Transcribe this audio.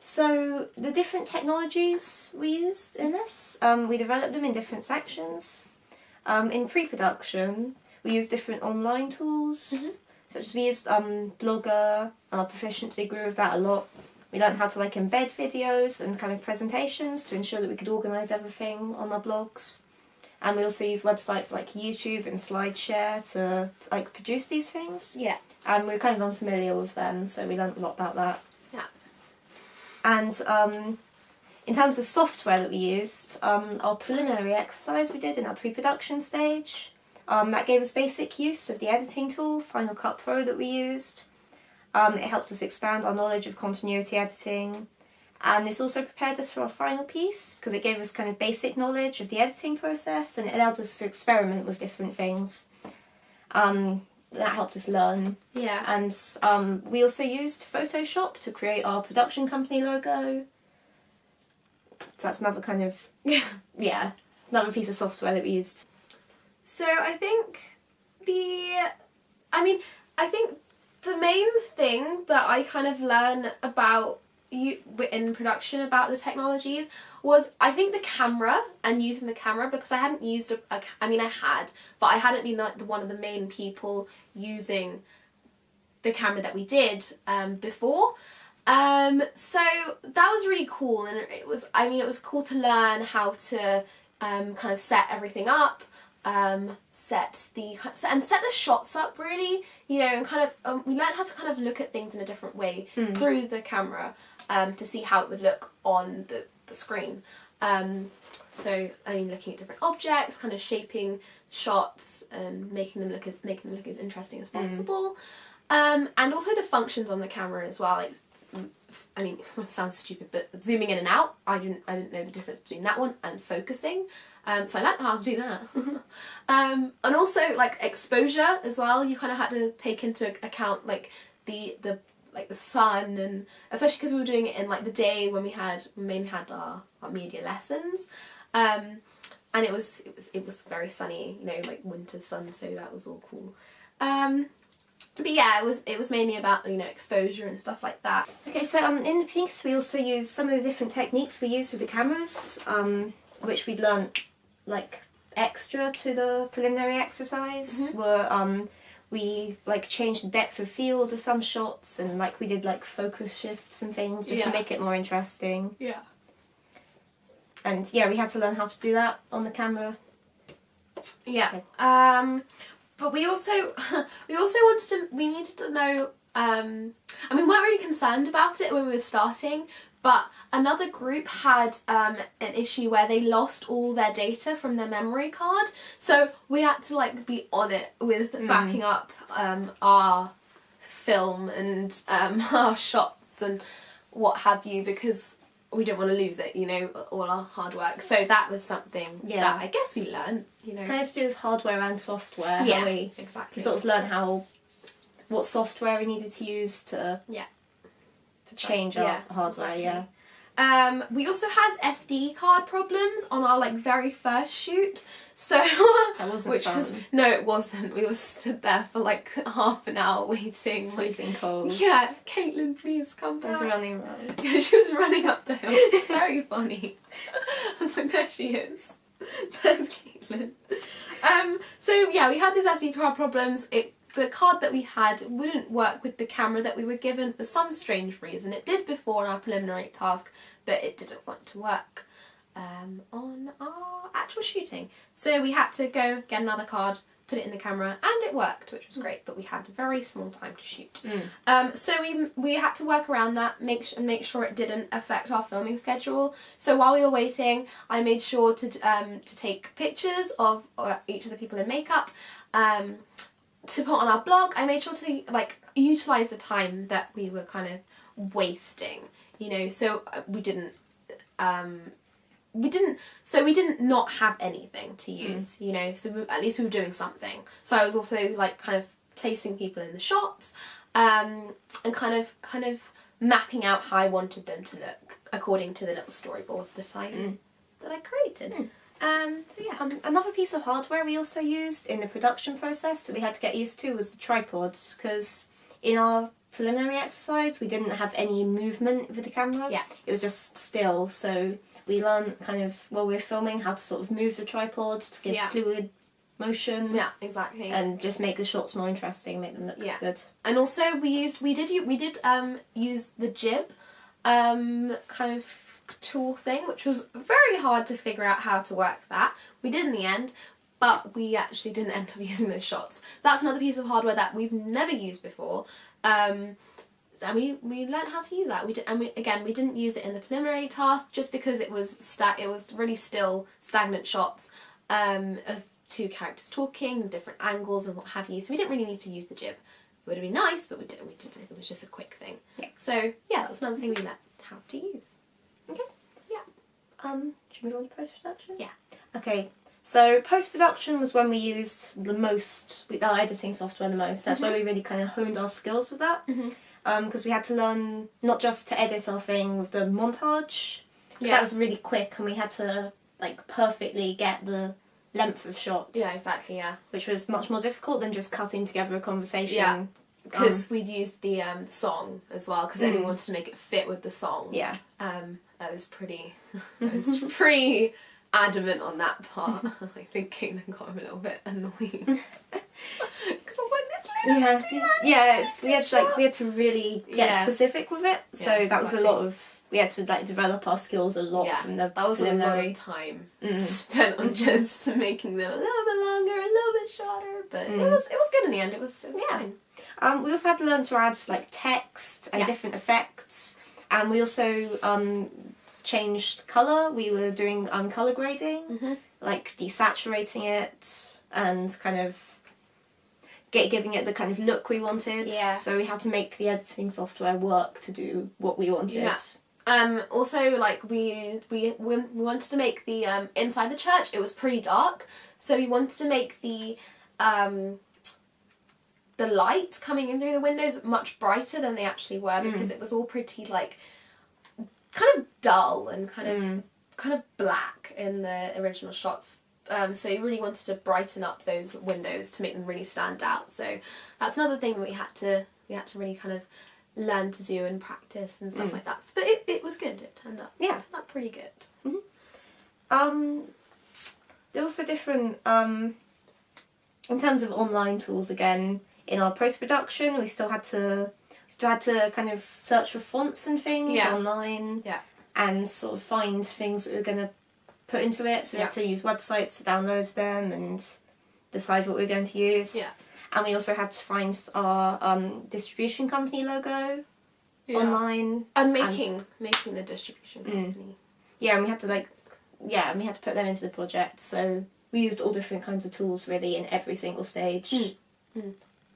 So the different technologies we used in this, we developed them in different sections. In pre-production, we used different online tools, such as we used Blogger, and our proficiency grew with that a lot. We learned how to like embed videos and kind of presentations to ensure that we could organise everything on our blogs. And we also use websites like YouTube and SlideShare to like produce these things. Yeah. And we were kind of unfamiliar with them, so we learned a lot about that. Yeah. And in terms of software that we used, our preliminary exercise we did in our pre-production stage, that gave us basic use of the editing tool, Final Cut Pro, that we used. It helped us expand our knowledge of continuity editing, and this also prepared us for our final piece because it gave us kind of basic knowledge of the editing process, and it allowed us to experiment with different things. That helped us learn. Yeah. And we also used Photoshop to create our production company logo. So that's another kind of, yeah, it's another piece of software that we used. So I think the main thing that I kind of learned about in production about the technologies was, I think, the camera and using the camera, because I hadn't used I had, but I hadn't been one of the main people using the camera that we did before. So that was really cool, and it was cool to learn how to kind of set everything up, set the shots up, really, you know, and kind of we learned how to kind of look at things in a different way through the camera, to see how it would look on the screen. So I mean, looking at different objects, kind of shaping shots and making them look as interesting as possible, and also the functions on the camera as well. Like, I mean, it sounds stupid, but zooming in and out, I didn't know the difference between that one and focusing. So I learned how to do that. And also like exposure as well. You kind of had to take into account like the sun, and especially because we were doing it in like the day when we mainly had our media lessons. And it was very sunny, you know, like winter sun, so that was all cool. But yeah, it was mainly about, you know, exposure and stuff like that. Okay, so in the piece we also used some of the different techniques we used with the cameras, which we'd learnt like extra to the preliminary exercise. Were we like changed the depth of field of some shots, and like we did like focus shifts and things just to make it more interesting. Yeah. And yeah, we had to learn how to do that on the camera. Yeah. But we also needed to know, I mean, we weren't really concerned about it when we were starting, but another group had an issue where they lost all their data from their memory card, so we had to like be on it with backing up our film and our shots and what have you, because we didn't want to lose it, you know, all our hard work. So that was something that I guess we learned, you know. It's kind of to do with hardware and software. Yeah, how we exactly. sort of learn what software we needed to use to change our hardware. Exactly. Yeah. We also had SD card problems on our like very first shoot, so That wasn't fun. No, it wasn't. We were stood there for like half an hour waiting, Freezing cold. Yeah, Caitlin, please come back. I was running around. Yeah, she was running up the hill. It's very funny. I was like, there she is. There's Caitlin. So yeah, we had these SD card problems. The card that we had wouldn't work with the camera that we were given for some strange reason. It did before on our preliminary task, but it didn't want to work on our actual shooting. So we had to go get another card, put it in the camera, and it worked, which was great, but we had a very small time to shoot. So we had to work around that, make sure it didn't affect our filming schedule. So while we were waiting, I made sure to take pictures of each of the people in makeup, to put on our blog. I made sure to like utilise the time that we were kind of wasting, you know, so we didn't not have anything to use, you know, so at least we were doing something. So I was also like kind of placing people in the shots, and kind of mapping out how I wanted them to look according to the little storyboard that I created. So yeah. Another piece of hardware we also used in the production process that we had to get used to was the tripods, because in our preliminary exercise. We didn't have any movement with the camera. Yeah. It was just still. So we learned kind of while we were filming how to sort of move the tripod to give fluid motion. Yeah, exactly. And just make the shots more interesting, make them look good. And also we did use the jib kind of tool thing, which was very hard to figure out how to work that. We did in the end, but we actually didn't end up using those shots. That's another piece of hardware that we've never used before. And we learned how to use that. We didn't use it in the preliminary task just because it was really still stagnant shots of two characters talking, different angles and what have you. So we didn't really need to use the jib. It would have been nice, but we didn't. It was just a quick thing. Yeah. So yeah, that's another thing we learned how to use. Okay. Yeah. Should we move on to post-production? Yeah. Okay. So post-production was when we used the most, our editing software the most. That's where we really kind of honed our skills with that. Because we had to learn not just to edit our thing with the montage, because that was really quick, and we had to like perfectly get the length of shots. Yeah, exactly. Yeah. Which was much more difficult than just cutting together a conversation. Yeah. Because we'd used the song as well, because anyone wanted to make it fit with the song. Yeah. I was pretty adamant on that part. I think Caitlin got him a little bit annoyed. Because I was like, this we had to really get specific with it. So that was a lot of, we had to like develop our skills a lot from the that was preliminary. A lot of time spent on just making them a little bit longer, a little bit shorter, but it was good in the end. It was fine. We also had to learn to add like text and different effects, and we also changed colour. We were doing colour grading, like desaturating it and kind of giving it the kind of look we wanted. Yeah. So we had to make the editing software work to do what we wanted. Yeah. Also, like we wanted to make the inside the church. It was pretty dark, so we wanted to make the light coming in through the windows much brighter than they actually were, because it was all pretty like kind of dull and kind of black in the original shots. So you really wanted to brighten up those windows to make them really stand out. So that's another thing that we had to really kind of learn to do and practice and stuff like that. But it was good. It turned out pretty good. There are also different in terms of online tools. Again, in our post-production, we still had to kind of search for fonts and things online, and sort of find things that we were going to put into it. So we had to use websites to download them and decide what we were going to use. Yeah. And we also had to find our distribution company logo online. And making the distribution company. Yeah, and we had to put them into the project. So we used all different kinds of tools really in every single stage.